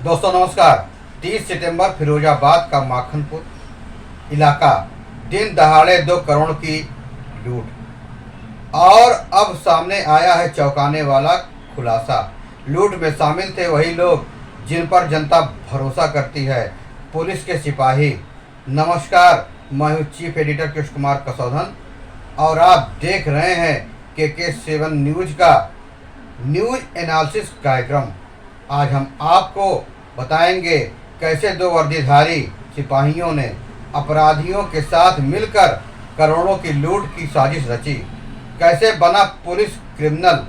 दोस्तों नमस्कार। 30 सितंबर फिरोजाबाद का माखनपुर इलाका, दिन दहाड़े 2 करोड़ की लूट। और अब सामने आया है चौंकाने वाला खुलासा। लूट में शामिल थे वही लोग जिन पर जनता भरोसा करती है, पुलिस के सिपाही। नमस्कार, मैं हूँ चीफ एडिटर कृष्ण कुमार कसौधन और आप देख रहे हैं KK7 न्यूज का न्यूज एनालिसिस कार्यक्रम। आज हम आपको बताएंगे कैसे 2 वर्दीधारी सिपाहियों ने अपराधियों के साथ मिलकर करोड़ों की लूट की साजिश रची, कैसे बना पुलिस क्रिमिनल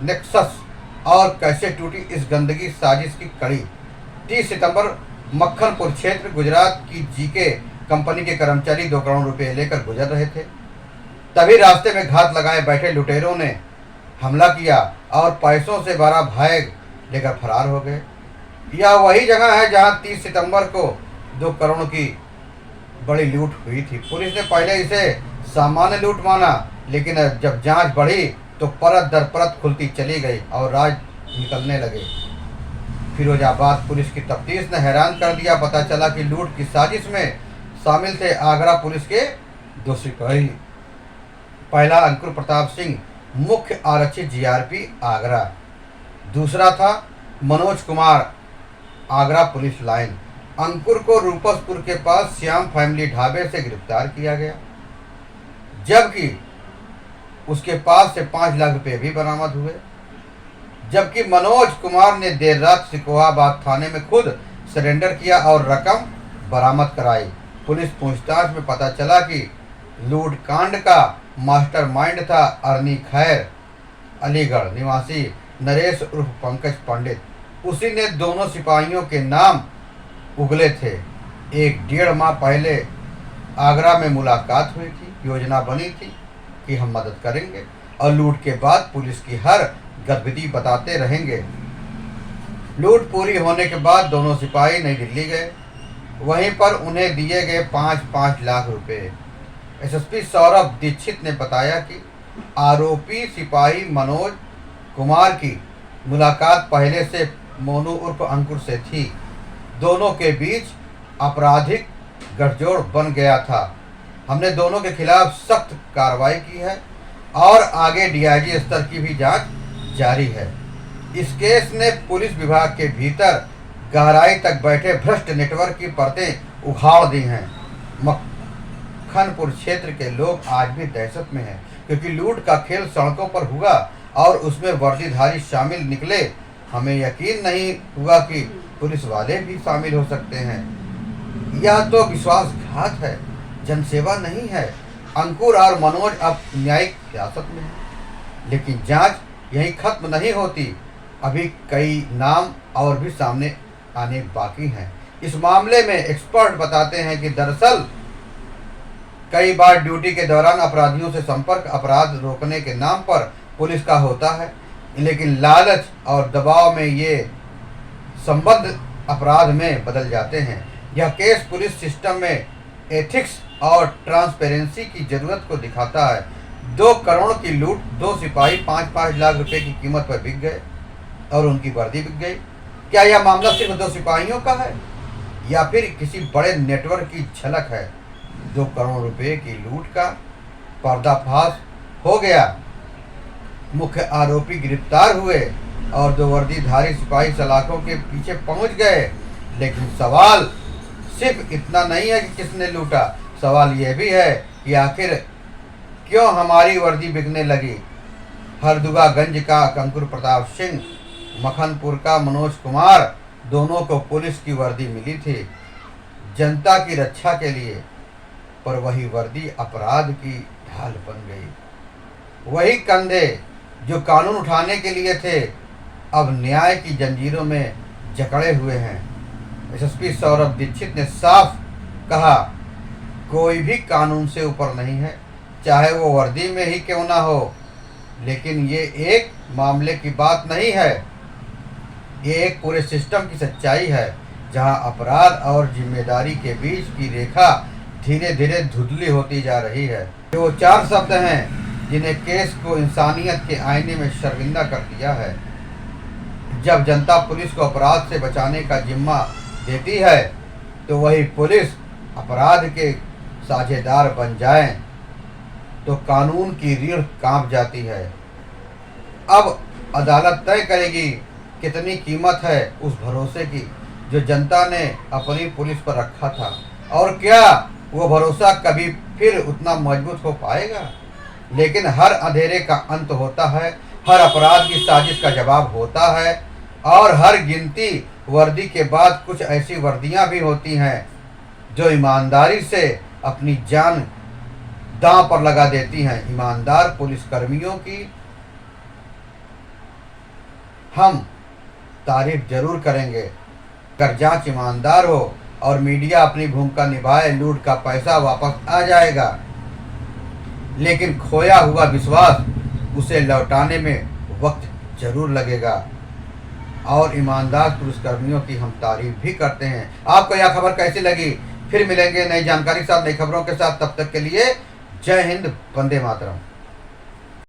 नेक्सस और कैसे टूटी इस गंदगी साजिश की कड़ी। 30 सितंबर मक्खनपुर क्षेत्र गुजरात की GK कंपनी के कर्मचारी 2 करोड़ रुपए लेकर गुजर रहे थे। तभी रास्ते में घात लगाए बैठे लुटेरों ने हमला किया और पैसों से भरा बैग लेकर फरार हो गए। यह वही जगह है जहां 30 सितंबर को 2 करोड़ की बड़ी लूट हुई थी। पुलिस ने पहले इसे सामान्य लूट माना, लेकिन जब जांच बढ़ी तो परत दर परत खुलती चली गई और राज निकलने लगे। फिरोजाबाद पुलिस की तफ्तीश ने हैरान कर दिया। पता चला कि लूट की साजिश में शामिल थे आगरा पुलिस के 2 सिपाही। पहला अंकुर प्रताप सिंह, मुख्य आरक्षी GRP आगरा। दूसरा था मनोज कुमार, आगरा पुलिस लाइन। अंकुर को रूपसपुर के पास श्याम फैमिली ढाबे से गिरफ्तार किया गया, जबकि उसके पास से 5 लाख रुपए भी बरामद हुए। जबकि मनोज कुमार ने देर रात सिकोहाबाद थाने में खुद सरेंडर किया और रकम बरामद कराई। पुलिस पूछताछ में पता चला कि लूट कांड का मास्टरमाइंड था अरनी खैर, अलीगढ़ निवासी नरेश उर्फ पंकज पंडित। उसी ने दोनों सिपाहियों के नाम उगले थे। 1-1.5 माह पहले आगरा में मुलाकात हुई थी, योजना बनी थी कि हम मदद करेंगे और लूट के बाद पुलिस की हर गतिविधि बताते रहेंगे। लूट पूरी होने के बाद दोनों सिपाही नई दिल्ली गए। वहीं पर उन्हें दिए गए 5-5 लाख रुपए। SSP सौरभ दीक्षित ने बताया कि आरोपी सिपाही मनोज कुमार की मुलाकात पहले से मोनू उर्फ अंकुर से थी। दोनों के बीच आपराधिक गठजोड़ बन गया था। हमने दोनों के खिलाफ सख्त कार्रवाई की है और आगे DIG स्तर की भी जांच जारी है। इस केस ने पुलिस विभाग के भीतर गहराई तक बैठे भ्रष्ट नेटवर्क की परतें उखाड़ दी हैं। मक्खनपुर क्षेत्र के लोग आज भी दहशत में हैं, क्योंकि लूट का खेल सड़कों पर हुआ और उसमें वर्दीधारी शामिल निकले। हमें यकीन नहीं हुआ कि पुलिस वाले भी शामिल हो सकते हैं। यह तो विश्वासघात है, जनसेवा नहीं है। अंकुर और मनोज अब न्यायिक हिरासत में हैं, लेकिन जांच यहीं खत्म नहीं होती। अभी कई नाम और भी सामने आने बाकी हैं। इस मामले में एक्सपर्ट बताते हैं कि दरअसल कई बार ड्यूटी के दौरान अपराधियों से संपर्क अपराध रोकने के नाम पर पुलिस का होता है, लेकिन लालच और दबाव में ये संबंध अपराध में बदल जाते हैं। यह केस पुलिस सिस्टम में एथिक्स और ट्रांसपेरेंसी की जरूरत को दिखाता है। 2 करोड़ की लूट, 2 सिपाही 5-5 लाख रुपए की कीमत पर बिक गए और उनकी वर्दी बिक गई। क्या यह मामला सिर्फ 2 सिपाहियों का है या फिर किसी बड़े नेटवर्क की झलक है? 2 करोड़ रुपए की लूट का पर्दाफाश हो गया, मुख्य आरोपी गिरफ्तार हुए और 2 वर्दीधारी सिपाही सलाखों के पीछे पहुंच गए। लेकिन सवाल सिर्फ इतना नहीं है कि किसने लूटा, सवाल यह भी है कि आखिर क्यों हमारी वर्दी बिकने लगी। हरदुगागंज का अंकुर प्रताप सिंह, मखनपुर का मनोज कुमार, दोनों को पुलिस की वर्दी मिली थी जनता की रक्षा के लिए, पर वही वर्दी अपराध की ढाल बन गई। वही कंधे जो कानून उठाने के लिए थे अब न्याय की जंजीरों में जकड़े हुए हैं। SSP सौरभ दीक्षित ने साफ कहा, कोई भी कानून से ऊपर नहीं है, चाहे वो वर्दी में ही क्यों ना हो। लेकिन ये एक मामले की बात नहीं है, ये एक पूरे सिस्टम की सच्चाई है, जहां अपराध और जिम्मेदारी के बीच की रेखा धीरे धीरे धुंधली होती जा रही है। ये वो 4 शब्द हैं जिन्हें केस को इंसानियत के आईने में शर्मिंदा कर दिया है। जब जनता पुलिस को अपराध से बचाने का जिम्मा देती है तो वही पुलिस अपराध के साझेदार बन जाएं तो कानून की रीढ़ कांप जाती है। अब अदालत तय करेगी कितनी कीमत है उस भरोसे की जो जनता ने अपनी पुलिस पर रखा था, और क्या वो भरोसा कभी फिर उतना मजबूत हो पाएगा। लेकिन हर अंधेरे का अंत होता है, हर अपराध की साजिश का जवाब होता है, और हर गिनती वर्दी के बाद कुछ ऐसी वर्दियां भी होती हैं जो ईमानदारी से अपनी जान दांव पर लगा देती हैं। ईमानदार पुलिसकर्मियों की हम तारीफ जरूर करेंगे। अगर जांच ईमानदार हो और मीडिया अपनी भूमिका निभाए, लूट का पैसा वापस आ जाएगा, लेकिन खोया हुआ विश्वास उसे लौटाने में वक्त जरूर लगेगा। और ईमानदार पुलिसकर्मियों की हम तारीफ भी करते हैं। आपको यह खबर कैसी लगी? फिर मिलेंगे नई जानकारी के साथ, नई खबरों के साथ। तब तक के लिए जय हिंद, वंदे मातरम।